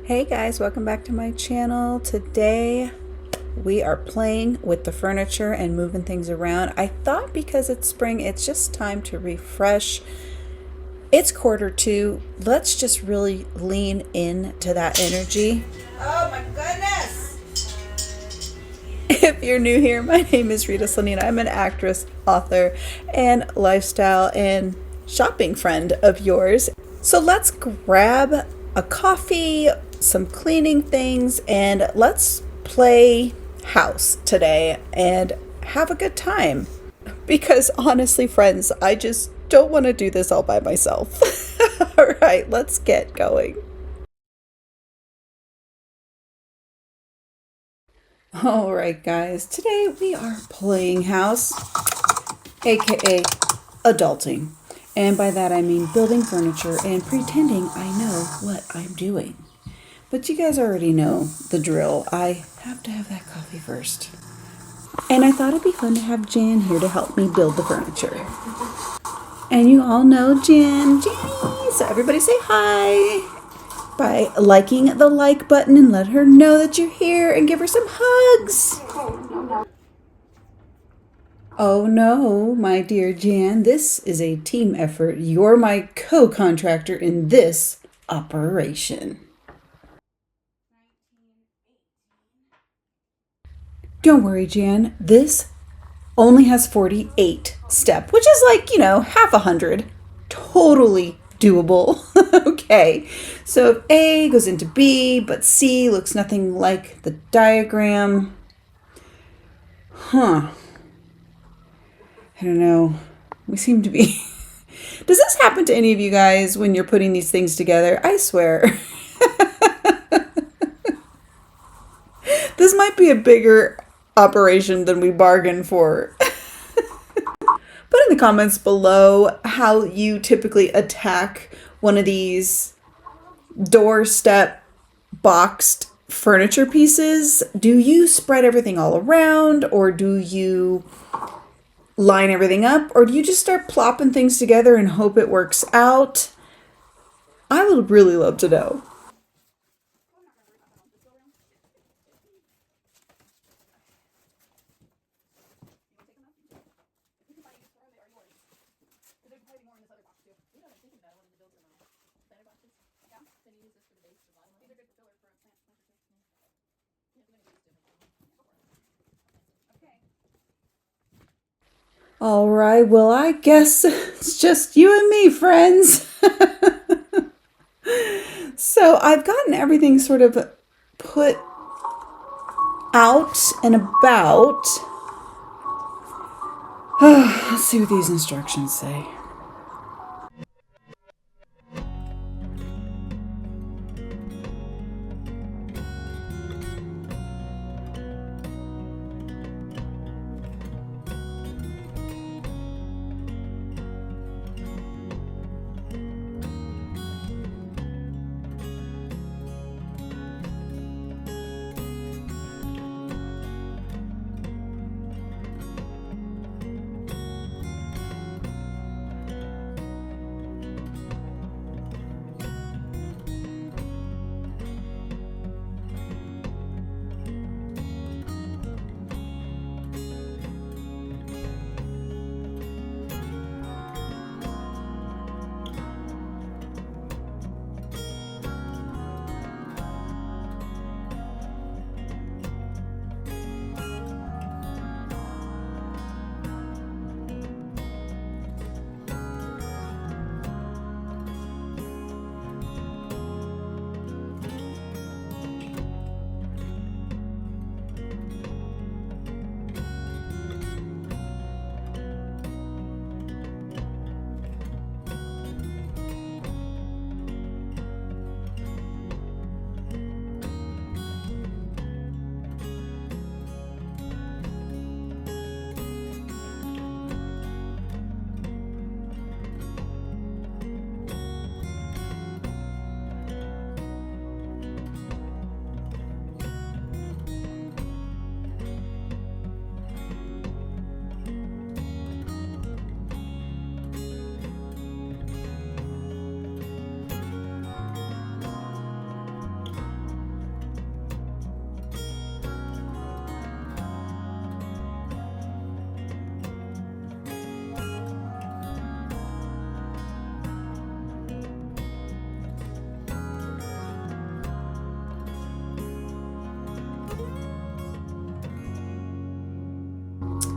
Hey guys, welcome back to my channel. Today we are playing with the furniture and moving things around. I thought because it's spring, it's just time to refresh. It's quarter 2. Let's just really lean into that energy. Oh my goodness! If you're new here, my name is Rita Slanina. I'm an actress, author, and lifestyle and shopping friend of yours. So let's grab a coffee, some cleaning things, and let's play house today and have a good time. Because honestly, friends, I just don't want to do this all by myself. All right, let's get going. All right, guys, today we are playing house, aka adulting. And by that I mean building furniture and pretending I know what I'm doing. But you guys already know the drill. I have to have that coffee first. And I thought it'd be fun to have Jan here to help me build the furniture. And you all know Jenny. So everybody say hi by liking the like button and let her know that you're here and give her some hugs. Oh no, my dear Jan, this is a team effort. You're my co-contractor in this operation. Don't worry, Jan. This only has 48 step, which is like, half 100. Totally doable. Okay. So if A goes into B, but C looks nothing like the diagram. I don't know. We seem to be... Does this happen to any of you guys when you're putting these things together? I swear. This might be a bigger operation than we bargained for. Put in the comments below how you typically attack one of these doorstep boxed furniture pieces. Do you spread everything all around, or do you line everything up, or do you just start plopping things together and hope it works out? I would really love to know. All right, well, I guess it's just you and me, friends. So I've gotten everything sort of put out and about. Let's see what these instructions say.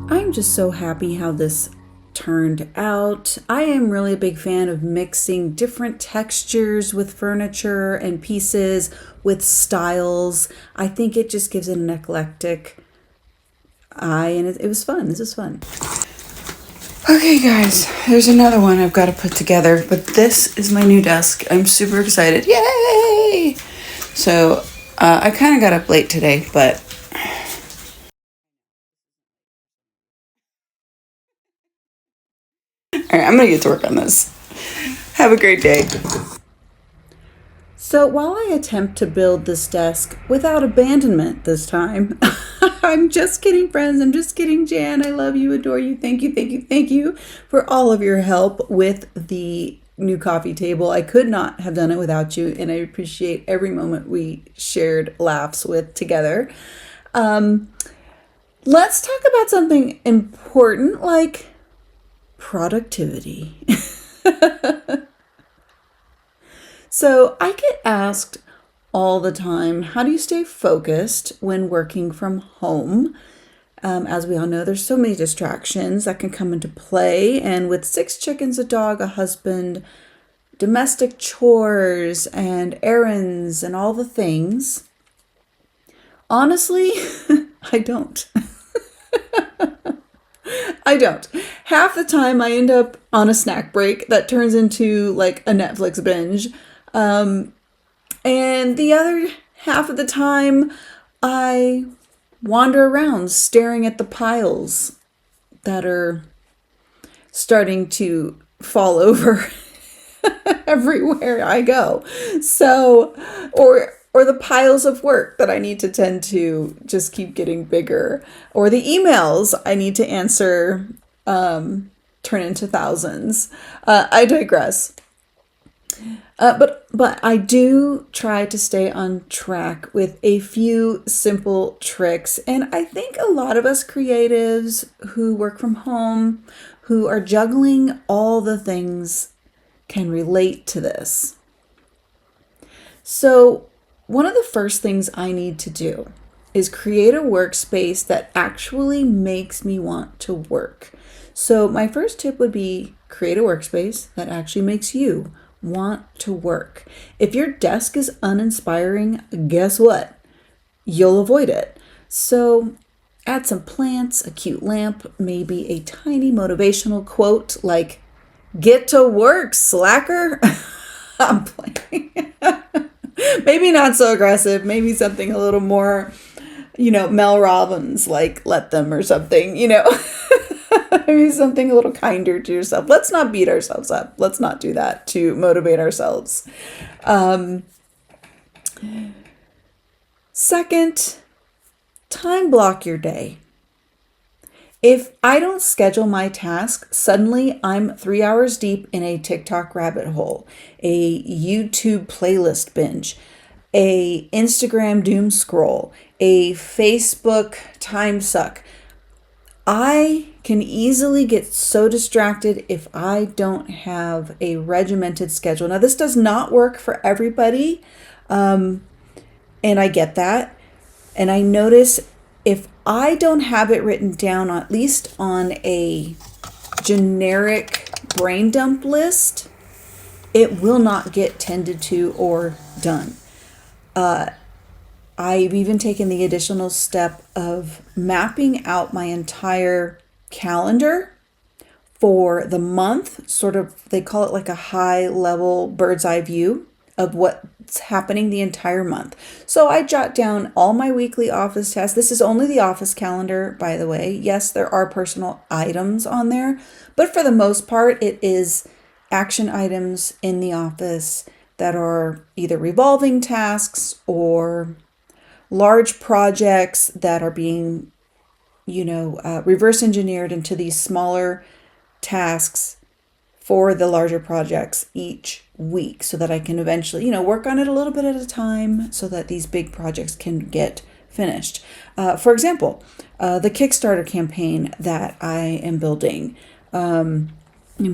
I'm just so happy how this turned out. I am really a big fan of mixing different textures with furniture and pieces with styles. I think it just gives it an eclectic eye, and it was fun. This is fun. Okay, guys, there's another one I've got to put together, but this is my new desk. I'm super excited. Yay! So I kind of got up late today, but all right, I'm going to get to work on this. Have a great day. So while I attempt to build this desk without abandonment this time, I'm just kidding, friends. I'm just kidding, Jan. I love you, adore you. Thank you, thank you, thank you for all of your help with the new coffee table. I could not have done it without you, and I appreciate every moment we shared laughs with together. Let's talk about something important like productivity. So I get asked all the time, how do you stay focused when working from home? As we all know, there's so many distractions that can come into play. And with 6 chickens, a dog, a husband, domestic chores and errands and all the things, honestly, I don't. I don't. Half the time I end up on a snack break that turns into like a Netflix binge. And the other half of the time I wander around staring at the piles that are starting to fall over everywhere I go. So, or the piles of work that I need to tend to just keep getting bigger, or the emails I need to answer turn into thousands. I digress. But I do try to stay on track with a few simple tricks. And I think a lot of us creatives who work from home, who are juggling all the things, can relate to this. So one of the first things I need to do is create a workspace that actually makes me want to work. So my first tip would be create a workspace that actually makes you want to work. If your desk is uninspiring, guess what? You'll avoid it. So add some plants, a cute lamp, maybe a tiny motivational quote like, "Get to work, slacker." I'm playing. Maybe not so aggressive, maybe something a little more, Mel Robbins, like "Let Them" or something, maybe something a little kinder to yourself. Let's not beat ourselves up. Let's not do that to motivate ourselves. Second, time block your day. If I don't schedule my task, suddenly I'm 3 hours deep in a TikTok rabbit hole, a YouTube playlist binge, a Instagram doom scroll, a Facebook time suck. I can easily get so distracted if I don't have a regimented schedule. Now, this does not work for everybody, and I get that. And I notice if I don't have it written down, at least on a generic brain dump list, it will not get tended to or done. I've even taken the additional step of mapping out my entire calendar for the month, sort of, they call it like a high level bird's eye view of what's happening the entire month. So I jot down all my weekly office tasks. This is only the office calendar, by the way. Yes, there are personal items on there, but for the most part, it is action items in the office that are either revolving tasks or large projects that are being, reverse engineered into these smaller tasks for the larger projects each week so that I can eventually, work on it a little bit at a time so that these big projects can get finished. For example, the Kickstarter campaign that I am building. I'm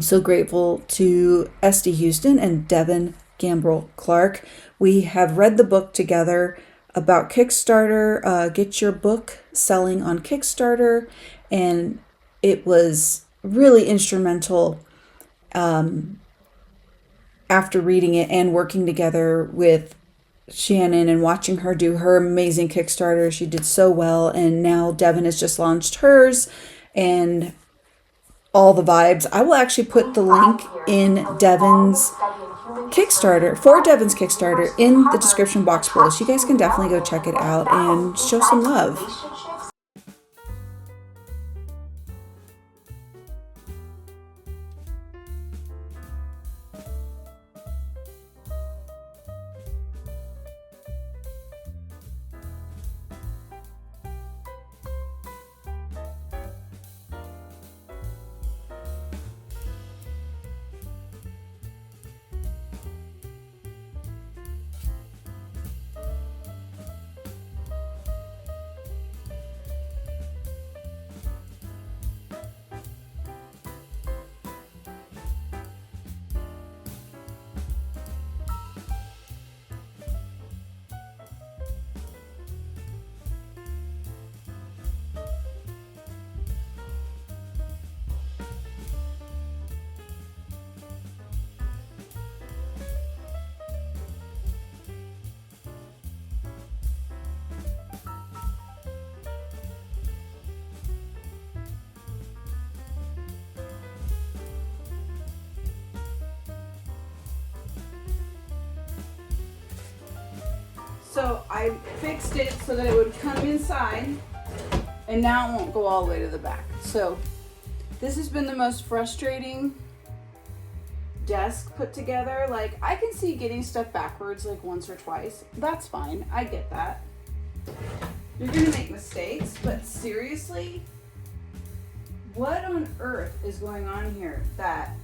so grateful to Esty Houston and Devin Gambrell Clark. We have read the book together about Kickstarter. Get your book selling on Kickstarter. And it was really instrumental after reading it and working together with Shannon and watching her do her amazing Kickstarter. She did so well, and now Devin has just launched hers and all the vibes. I will actually put the link in Devin's Kickstarter in the description box below, so you guys can definitely go check it out and show some love. So I fixed it so that it would come inside, and now it won't go all the way to the back. So this has been the most frustrating desk put together. Like, I can see getting stuff backwards like once or twice. That's fine. I get that. You're gonna make mistakes, but seriously, what on earth is going on here that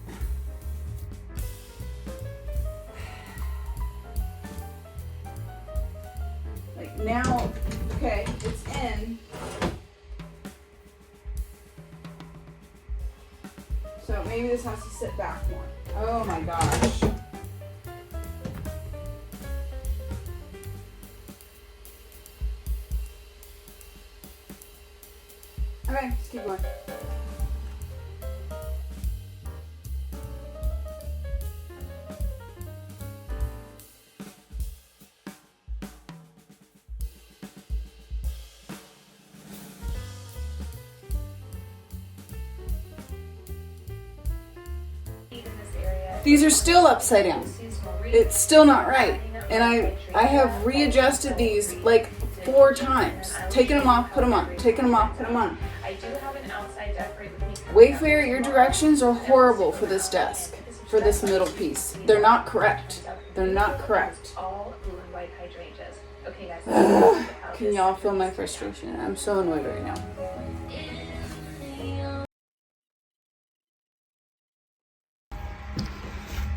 like now, okay, it's in. So maybe this has to sit back more. Oh my gosh. Okay, just keep going. These are still upside down. It's still not right. And I have readjusted these like 4 times. Taking them off, put them on. Taking them off, put them on. Wayfair, your directions are horrible for this desk, for this middle piece. They're not correct. They're not correct. Can y'all feel my frustration? I'm so annoyed right now.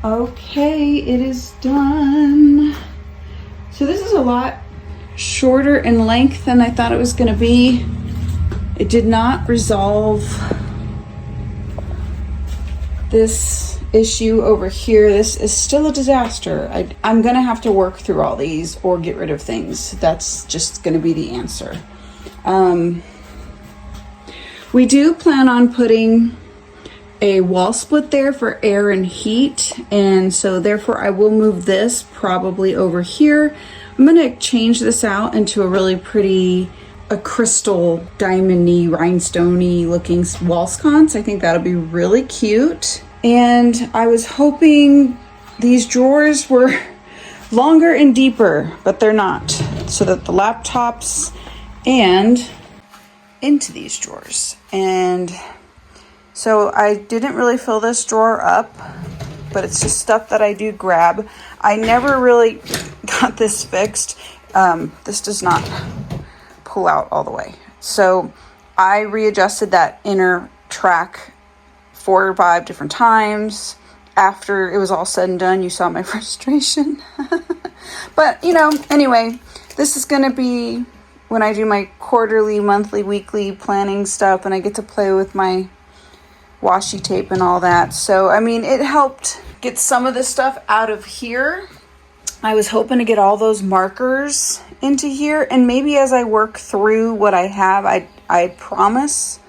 Okay, it is done. So this is a lot shorter in length than I thought it was going to be. It did not resolve this issue over here. This is still a disaster. I'm going to have to work through all these or get rid of things. That's just going to be the answer. We do plan on putting a wall split there for air and heat, and so therefore I will move this probably over here. I'm gonna change this out into a really pretty, a crystal diamondy, rhinestoney looking wall sconce. I think that'll be really cute. And I was hoping these drawers were longer and deeper, but they're not, so that the laptops and into these drawers. And so I didn't really fill this drawer up, but it's just stuff that I do grab. I never really got this fixed. This does not pull out all the way. So I readjusted that inner track 4 or 5 different times. After it was all said and done, you saw my frustration. But, you know, anyway, this is going to be when I do my quarterly, monthly, weekly planning stuff, and I get to play with my washi tape and all that. So, I mean, it helped get some of this stuff out of here. I was hoping to get all those markers into here, and maybe as I work through what I have, I promise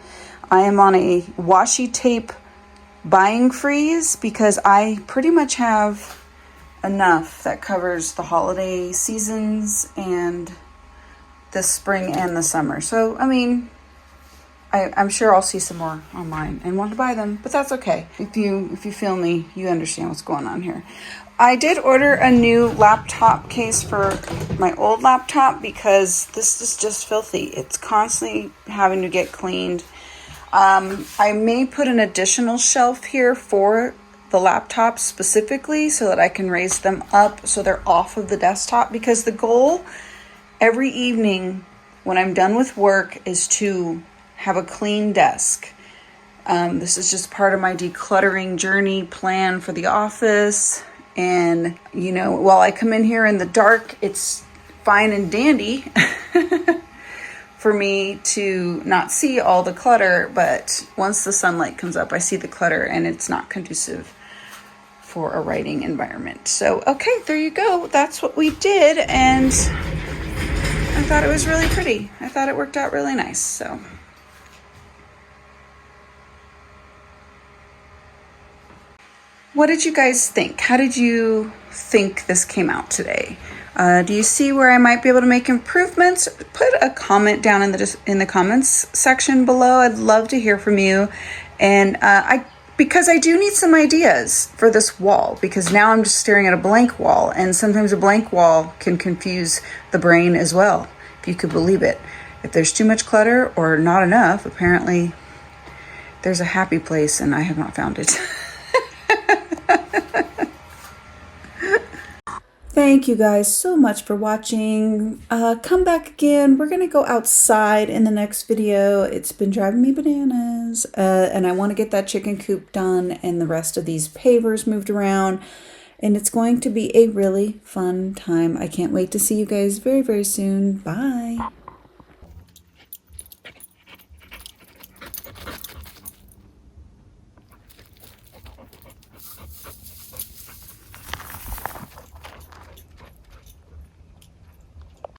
I am on a washi tape buying freeze because I pretty much have enough that covers the holiday seasons and the spring and the summer. So, I mean, I'm sure I'll see some more online and want to buy them, but that's okay. If you feel me, you understand what's going on here. I did order a new laptop case for my old laptop because this is just filthy. It's constantly having to get cleaned. I may put an additional shelf here for the laptops specifically so that I can raise them up so they're off of the desktop, because the goal every evening when I'm done with work is to have a clean desk. This is just part of my decluttering journey plan for the office. And, you know, while I come in here in the dark, it's fine and dandy for me to not see all the clutter. But once the sunlight comes up, I see the clutter and it's not conducive for a writing environment. So, okay, there you go. That's what we did. And I thought it was really pretty. I thought it worked out really nice. So. What did you guys think? How did you think this came out today? Do you see where I might be able to make improvements? Put a comment down in the comments section below. I'd love to hear from you. And because I do need some ideas for this wall, because now I'm just staring at a blank wall, and sometimes a blank wall can confuse the brain as well, if you could believe it. If there's too much clutter or not enough, apparently there's a happy place and I have not found it. Thank you guys so much for watching. Come back again. We're going to go outside in the next video. It's been driving me bananas. And I want to get that chicken coop done and the rest of these pavers moved around. And it's going to be a really fun time. I can't wait to see you guys very, very soon. Bye.